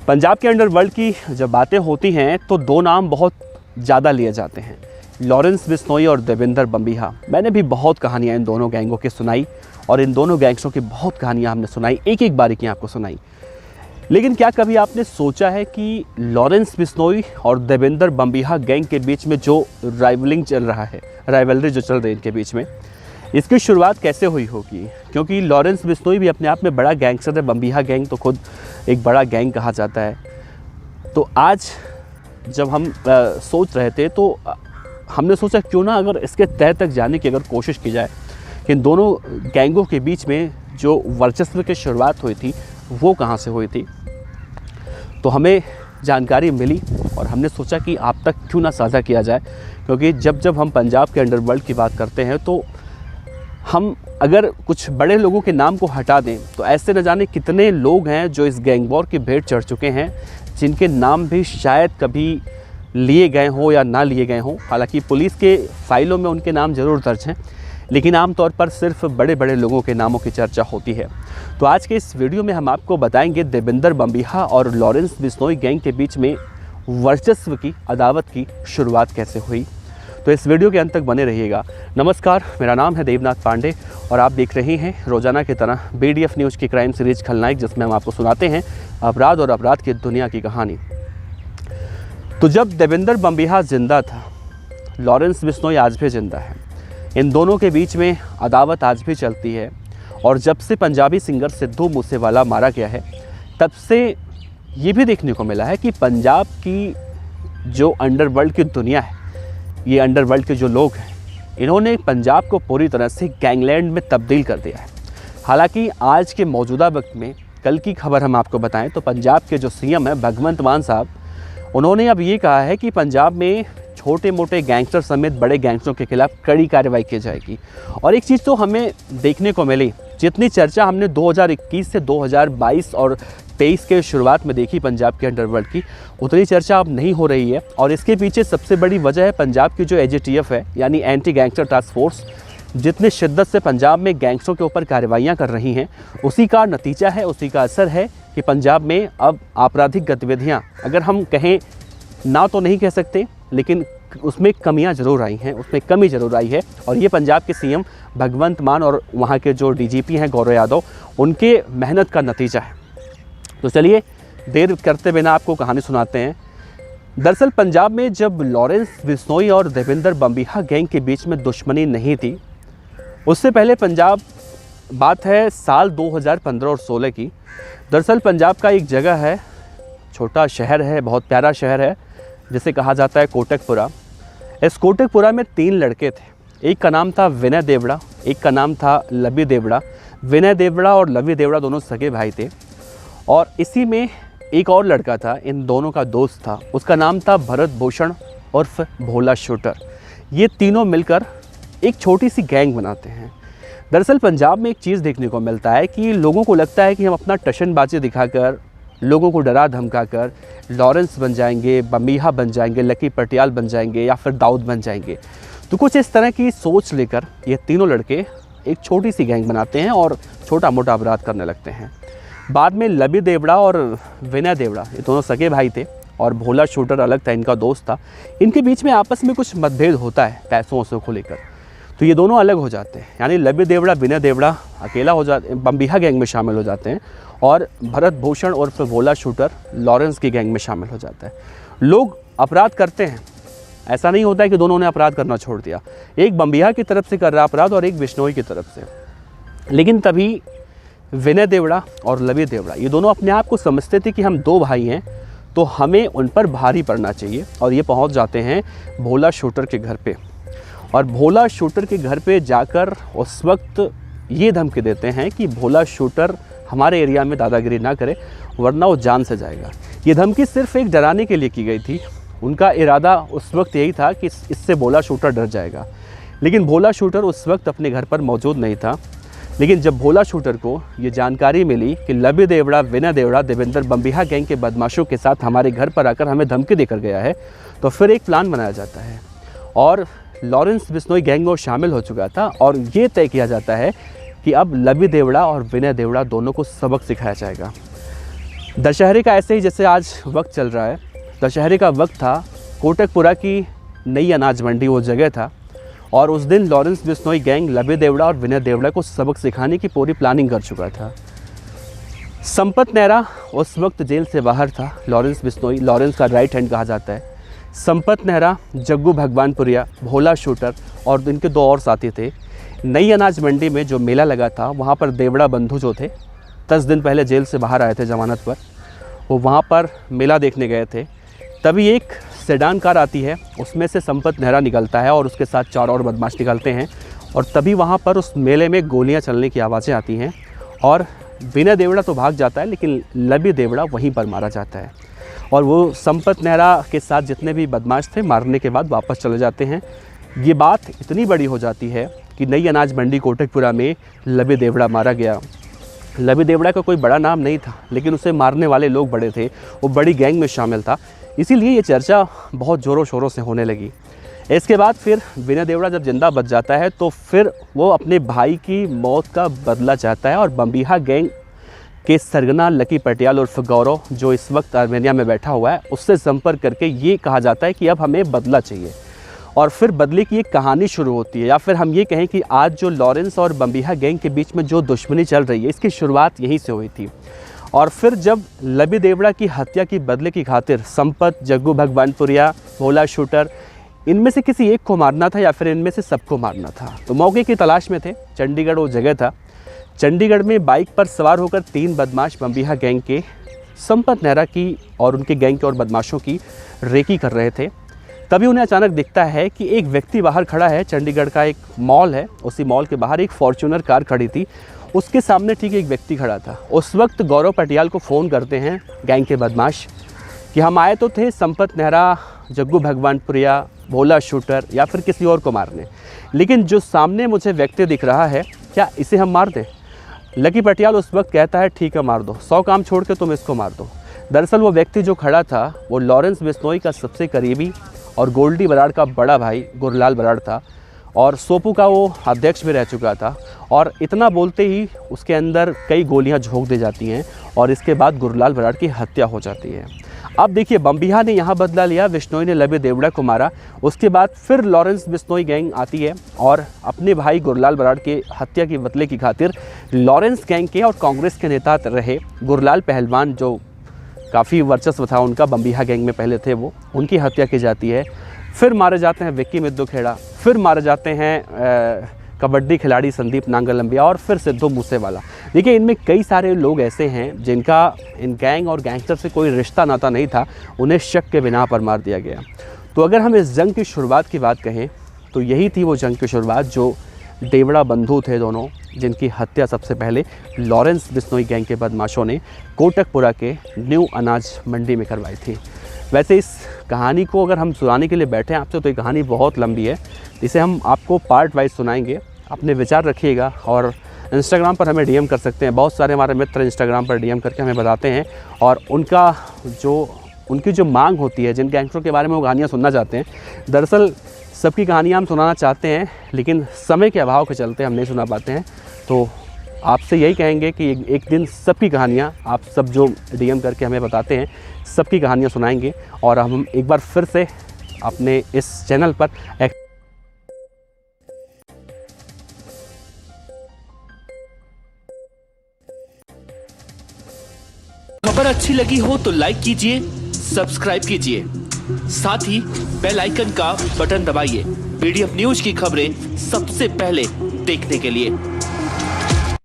पंजाब के अंडरवर्ल्ड की जब बातें होती हैं तो दो नाम बहुत ज़्यादा लिए जाते हैं, लॉरेंस बिश्नोई और देविंदर बम्बिहा। मैंने भी बहुत कहानियाँ इन दोनों गैंगों की सुनाई और इन दोनों गैंग्सों की बहुत कहानियाँ हमने सुनाई, एक एक बारीकियाँ आपको सुनाई। लेकिन क्या कभी आपने सोचा है कि लॉरेंस बिश्नोई और देविंदर बम्बिहा गैंग के बीच में जो राइवलिंग चल रहा है, राइवलरी जो चल रही है इनके बीच में, इसकी शुरुआत कैसे हुई होगी? क्योंकि लॉरेंस बिश्नोई भी अपने आप में बड़ा गैंगस्टर है, बम्बिहा गैंग तो खुद एक बड़ा गैंग कहा जाता है। तो आज जब हम सोच रहे थे तो हमने सोचा क्यों ना अगर इसके तह तक जाने की अगर कोशिश की जाए कि इन दोनों गैंगों के बीच में जो वर्चस्व की शुरुआत हुई थी वो कहाँ से हुई थी। तो हमें जानकारी मिली और हमने सोचा कि आप तक क्यों ना साझा किया जाए, क्योंकि जब हम पंजाब के अंडरवर्ल्ड की बात करते हैं तो हम अगर कुछ बड़े लोगों के नाम को हटा दें तो ऐसे न जाने कितने लोग हैं जो इस गैंग वॉर की भेंट चढ़ चुके हैं, जिनके नाम भी शायद कभी लिए गए हों या ना लिए गए हों। हालांकि पुलिस के फाइलों में उनके नाम ज़रूर दर्ज हैं, लेकिन आमतौर पर सिर्फ बड़े बड़े लोगों के नामों की चर्चा होती है। तो आज के इस वीडियो में हम आपको बताएंगे देविंदर बम्बिहा और लॉरेंस बिश्नोई गैंग के बीच में वर्चस्व की, अदावत की शुरुआत कैसे हुई। तो इस वीडियो के अंत तक बने रहिएगा। नमस्कार, मेरा नाम है देवनाथ पांडे और आप देख रहे हैं रोजाना की तरह BDF न्यूज़ की क्राइम सीरीज खलनायक, जिसमें हम आपको सुनाते हैं अपराध और अपराध की दुनिया की कहानी। तो जब देविंदर बम्बिहा जिंदा था, लॉरेंस बिश्नोई आज भी जिंदा है। इन दोनों के बीच में अदावत आज भी चलती है और जब से पंजाबी सिंगर सिद्धू मूसेवाला मारा गया है तब से ये भी देखने को मिला है कि पंजाब की जो अंडरवर्ल्ड की दुनिया है, ये अंडरवर्ल्ड के जो लोग हैं, इन्होंने पंजाब को पूरी तरह से गैंगलैंड में तब्दील कर दिया है। हालांकि आज के मौजूदा वक्त में, कल की खबर हम आपको बताएं तो पंजाब के जो CM हैं भगवंत मान साहब, उन्होंने अब ये कहा है कि पंजाब में छोटे मोटे गैंगस्टर समेत बड़े गैंगस्टरों के खिलाफ कड़ी कार्रवाई की जाएगी। और एक चीज़ तो हमें देखने को मिली, जितनी चर्चा हमने 2021 से 2022 और 23 के शुरुआत में देखी पंजाब के अंडरवर्ल्ड की, उतनी चर्चा अब नहीं हो रही है। और इसके पीछे सबसे बड़ी वजह है पंजाब की जो AGTF है, यानी एंटी गैंगस्टर टास्क फोर्स, जितनी शिद्दत से पंजाब में गैंगस्टरों के ऊपर कार्रवाइयाँ कर रही हैं, उसी का नतीजा है, उसी का असर है कि पंजाब में अब आपराधिक गतिविधियाँ, अगर हम कहें ना तो नहीं कह सकते, लेकिन उसमें कमियां ज़रूर आई हैं, उसमें कमी ज़रूर आई है। और ये पंजाब के CM भगवंत मान और वहाँ के जो DGP हैं गौरव यादव, उनके मेहनत का नतीजा है। तो चलिए देर करते बिना आपको कहानी सुनाते हैं। दरअसल पंजाब में जब लॉरेंस बिश्नोई और देविंदर बम्बिहा गैंग के बीच में दुश्मनी नहीं थी, उससे पहले पंजाब, बात है साल 2015 और 16 की। दरअसल पंजाब का एक जगह है, छोटा शहर है, बहुत प्यारा शहर है, जिसे कहा जाता है कोटकपुरा। इस कोटकपुरा में 3 लड़के थे। एक का नाम था विनय देवड़ा, एक का नाम था लवी देवड़ा। विनय देवड़ा और लवी देवड़ा दोनों सगे भाई थे। और इसी में एक और लड़का था, इन दोनों का दोस्त था, उसका नाम था भरत भूषण उर्फ भोला शूटर। ये तीनों मिलकर एक छोटी सी गैंग बनाते हैं। दरअसल पंजाब में एक चीज़ देखने को मिलता है कि लोगों को लगता है कि हम अपना टशनबाजी दिखाकर, लोगों को डरा धमका कर लॉरेंस बन जाएंगे, बम्बिहा बन जाएंगे, लकी पटियाल बन जाएंगे या फिर दाऊद बन जाएंगे। तो कुछ इस तरह की सोच लेकर ये तीनों लड़के एक छोटी सी गैंग बनाते हैं और छोटा मोटा अपराध करने लगते हैं। बाद में लवी देवड़ा और विनय देवड़ा, ये दोनों सगे भाई थे और भोला शूटर अलग था, इनका दोस्त था। इनके बीच में आपस में कुछ मतभेद होता है पैसों को लेकर, तो ये दोनों अलग हो जाते हैं। यानी लवी देवड़ा, विनय देवड़ा अकेला हो जाते, बम्बिहा गैंग में शामिल हो जाते हैं और भरत भूषण और फिर भोला शूटर लॉरेंस की गैंग में शामिल हो जाता है। लोग अपराध करते हैं, ऐसा नहीं होता है कि दोनों ने अपराध करना छोड़ दिया। एक बम्बिहा की तरफ से कर रहा अपराध और एक बिश्नोई की तरफ से। लेकिन तभी विनय देवड़ा और लवी देवड़ा, ये दोनों अपने आप को समझते थे कि हम 2 भाई हैं, तो हमें उन पर भारी पड़ना चाहिए। और ये पहुंच जाते हैं भोला शूटर के घर पे। और भोला शूटर के घर पे जाकर उस वक्त ये धमकी देते हैं कि भोला शूटर हमारे एरिया में दादागिरी ना करे, वरना वो जान से जाएगा। ये धमकी सिर्फ एक डराने के लिए की गई थी। उनका इरादा उस वक्त यही था कि इससे भोला शूटर डर जाएगा। लेकिन भोला शूटर उस वक्त अपने घर पर मौजूद नहीं था। लेकिन जब भोला शूटर को ये जानकारी मिली कि लवी देवड़ा, विनय देवड़ा देविंदर बम्बिहा गैंग के बदमाशों के साथ हमारे घर पर आकर हमें धमकी देकर गया है, तो फिर एक प्लान बनाया जाता है और लॉरेंस बिश्नोई गैंग में शामिल हो चुका था। और ये तय किया जाता है कि अब लवी देवड़ा और विनय देवड़ा दोनों को सबक सिखाया जाएगा। दशहरे का ऐसे ही जैसे आज वक्त चल रहा है, दशहरे का वक्त था, कोटकपुरा की नई अनाज मंडी वो जगह था और उस दिन लॉरेंस बिश्नोई गैंग लबे देवड़ा और विनय देवड़ा को सबक सिखाने की पूरी प्लानिंग कर चुका था। संपत नेहरा उस वक्त जेल से बाहर था। लॉरेंस बिश्नोई, लॉरेंस का राइट हैंड कहा जाता है। संपत नेहरा, जग्गू भगवानपुरिया, भोला शूटर और इनके 2 और साथी थे। नई अनाज मंडी में जो मेला लगा था वहाँ पर देवड़ा बंधु जो थे 10 दिन पहले जेल से बाहर आए थे जमानत पर, वो वहाँ पर मेला देखने गए थे। तभी एक सेडान कार आती है, उसमें से संपत नेहरा निकलता है और उसके साथ 4 और बदमाश निकलते हैं और तभी वहाँ पर उस मेले में गोलियाँ चलने की आवाज़ें आती हैं और विनय देवड़ा तो भाग जाता है लेकिन लबी देवड़ा वहीं पर मारा जाता है और वो संपत नेहरा के साथ जितने भी बदमाश थे मारने के बाद वापस चले जाते हैं। ये बात इतनी बड़ी हो जाती है कि नई अनाज मंडी कोटकपुरा में लबी देवड़ा मारा गया। लबी देवड़ा का कोई बड़ा नाम नहीं था लेकिन उसे मारने वाले लोग बड़े थे, वो बड़ी गैंग में शामिल था, इसीलिए ये चर्चा बहुत ज़ोरों शोरों से होने लगी। इसके बाद फिर विनय देवड़ा जब जिंदा बच जाता है तो फिर वो अपने भाई की मौत का बदला चाहता है और बम्बीहा गैंग के सरगना लकी पटियाल उर्फ गौरव, जो इस वक्त आर्मेनिया में बैठा हुआ है, उससे संपर्क करके ये कहा जाता है कि अब हमें बदला चाहिए और फिर बदले की एक कहानी शुरू होती है। या फिर हम ये कहें कि आज जो लॉरेंस और बम्बीहा गैंग के बीच में जो दुश्मनी चल रही है इसकी शुरुआत यहीं से हुई थी। और फिर जब लबी देवड़ा की हत्या की बदले की खातिर संपत, जग्गू भगवानपुरिया, भोला शूटर, इनमें से किसी एक को मारना था या फिर इनमें से सबको मारना था, तो मौके की तलाश में थे। चंडीगढ़ वो जगह था। चंडीगढ़ में बाइक पर सवार होकर 3 बदमाश बम्बीहा गैंग के संपत नेहरा की और उनके गैंग के और बदमाशों की रेकी कर रहे थे। तभी उन्हें अचानक दिखता है कि एक व्यक्ति बाहर खड़ा है। चंडीगढ़ का एक मॉल है, उसी मॉल के बाहर एक फॉर्च्यूनर कार खड़ी थी, उसके सामने ठीक एक व्यक्ति खड़ा था। उस वक्त गौरव पटियाल को फ़ोन करते हैं गैंग के बदमाश कि हम आए तो थे संपत नेहरा, जग्गू भगवानपुरिया, भोला शूटर या फिर किसी और को मारने, लेकिन जो सामने मुझे व्यक्ति दिख रहा है क्या इसे हम मार दें? लकी पटियाल उस वक्त कहता है ठीक है मार दो, 100 काम छोड़ के तुम इसको मार दो। दरअसल वो व्यक्ति जो खड़ा था वो लॉरेंस बिश्नोई का सबसे करीबी और गोल्डी बराड़ का बड़ा भाई गुरलाल बराड़ था और सोपू का वो अध्यक्ष भी रह चुका था। और इतना बोलते ही उसके अंदर कई गोलियां झोंक दी जाती हैं और इसके बाद गुरलाल बराड़ की हत्या हो जाती है। अब देखिए, बम्बीहा ने यहाँ बदला लिया, बिश्नोई ने लबे देवड़ा को मारा। उसके बाद फिर लॉरेंस बिश्नोई गैंग आती है और अपने भाई गुरलाल बराड़ के हत्या की बदले की खातिर लॉरेंस गैंग के और कांग्रेस के नेता रहे गुरलाल पहलवान, जो काफ़ी वर्चस्व था उनका बम्बीहा गैंग में पहले थे वो, उनकी हत्या की जाती है। फिर मारे जाते हैं विक्की मिद्दू खेड़ा, फिर मारे जाते हैं कबड्डी खिलाड़ी संदीप नांगलंबिया और फिर सिद्धू मूसेवाला। देखिए, इनमें कई सारे लोग ऐसे हैं जिनका इन गैंग और गैंगस्टर से कोई रिश्ता नाता नहीं था, उन्हें शक के बिना पर मार दिया गया। तो अगर हम इस जंग की शुरुआत की बात कहें तो यही थी वो जंग की शुरुआत जो देवड़ा बंधु थे दोनों, जिनकी हत्या सबसे पहले लॉरेंस बिश्नोई गैंग के बदमाशों ने कोटकपुरा के न्यू अनाज मंडी में करवाई थी। वैसे इस कहानी को अगर हम सुनाने के लिए बैठे हैं आपसे तो ये कहानी बहुत लंबी है, इसे हम आपको पार्ट वाइज सुनाएंगे। अपने विचार रखिएगा और इंस्टाग्राम पर हमें डीएम कर सकते हैं। बहुत सारे हमारे मित्र इंस्टाग्राम पर डीएम करके हमें बताते हैं और उनकी जो मांग होती है, जिन गैंगस्टरों के बारे में वो कहानियाँ सुनना चाहते हैं, दरअसल सबकी कहानियाँ हम सुनाना चाहते हैं लेकिन समय के अभाव के चलते हम नहीं सुना पाते हैं। तो आपसे यही कहेंगे कि एक दिन सबकी कहानियाँ आप सब जो डीएम करके हमें बताते हैं सबकी कहानियाँ सुनाएंगे और हम एक बार फिर से अपने इस चैनल पर खबर अच्छी लगी हो तो लाइक कीजिए, सब्सक्राइब कीजिए, साथ ही बेल आइकन का बटन दबाइए पीडीएफ न्यूज की खबरें सबसे पहले देखने के लिए।